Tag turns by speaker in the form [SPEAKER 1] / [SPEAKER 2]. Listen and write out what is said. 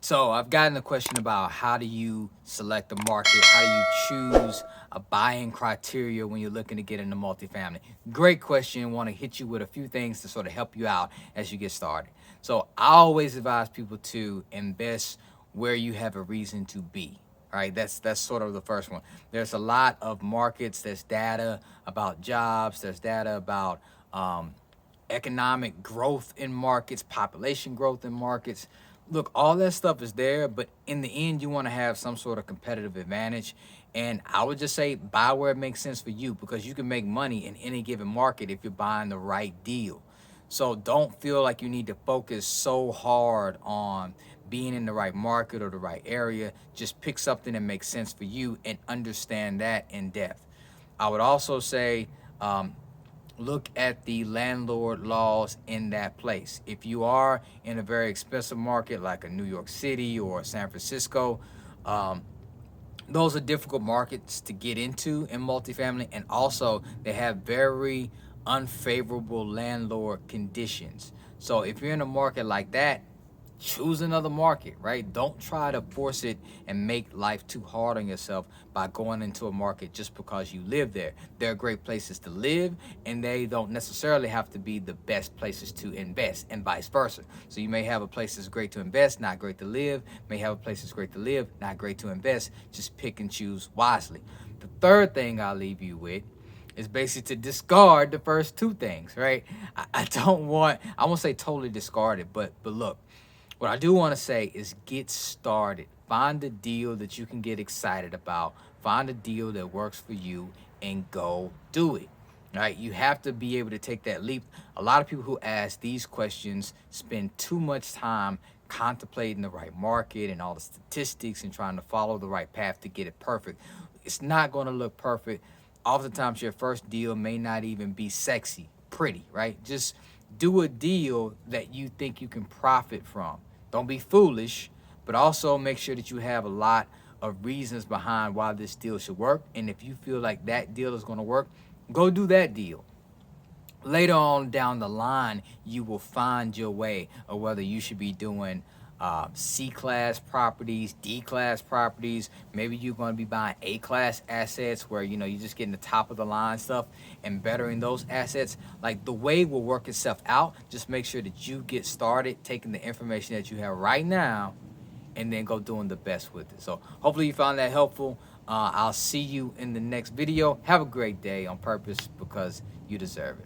[SPEAKER 1] So I've gotten a question about how do you select a market? How do you choose a buying criteria when you're looking to get into multifamily? Great question. Want to hit you with a few things to sort of help you out as you get started. So I always advise people to invest where you have a reason to be. All right, that's sort of the first one. There's a lot of markets. There's data about jobs. There's data about economic growth in markets, population growth in markets. Look, all that stuff is there, but in the end, you want to have some sort of competitive advantage. And I would just say buy where it makes sense for you, because you can make money in any given market if you're buying the right deal. So don't feel like you need to focus so hard on being in the right market or the right area. Just pick something that makes sense for you and understand that in depth. I would also say, look at the landlord laws in that place. If you are in a very expensive market like a New York City or San Francisco, those are difficult markets to get into in multifamily, and also they have very unfavorable landlord conditions. So if you're in a market like that, choose another market, right? Don't try to force it and make life too hard on yourself by going into a market just because you live there. They're great places to live, and they don't necessarily have to be the best places to invest, and vice versa. So you may have a place that's great to invest, not great to live. May have a place that's great to live, not great to invest. Just pick and choose wisely. The third thing I'll leave you with is basically to discard the first two things, right? I won't say totally discard it, but look, what I do want to say is get started. Find a deal that you can get excited about. Find a deal that works for you and go do it. All right, you have to be able to take that leap. A lot of people who ask these questions spend too much time contemplating the right market and all the statistics and trying to follow the right path to get it perfect. It's not going to look perfect. Oftentimes, your first deal may not even be sexy, pretty, right? Just do a deal that you think you can profit from. Don't be foolish, but also make sure that you have a lot of reasons behind why this deal should work. And if you feel like that deal is going to work, go do that deal. Later on down the line, you will find your way of whether you should be doing C-class properties, D-class properties. Maybe you're going to be buying A-class assets where, you're just getting the top of the line stuff and bettering those assets. Like, the way will work itself out. Just make sure that you get started taking the information that you have right now and then go doing the best with it. So hopefully you found that helpful. I'll see you in the next video. Have a great day on purpose, because you deserve it.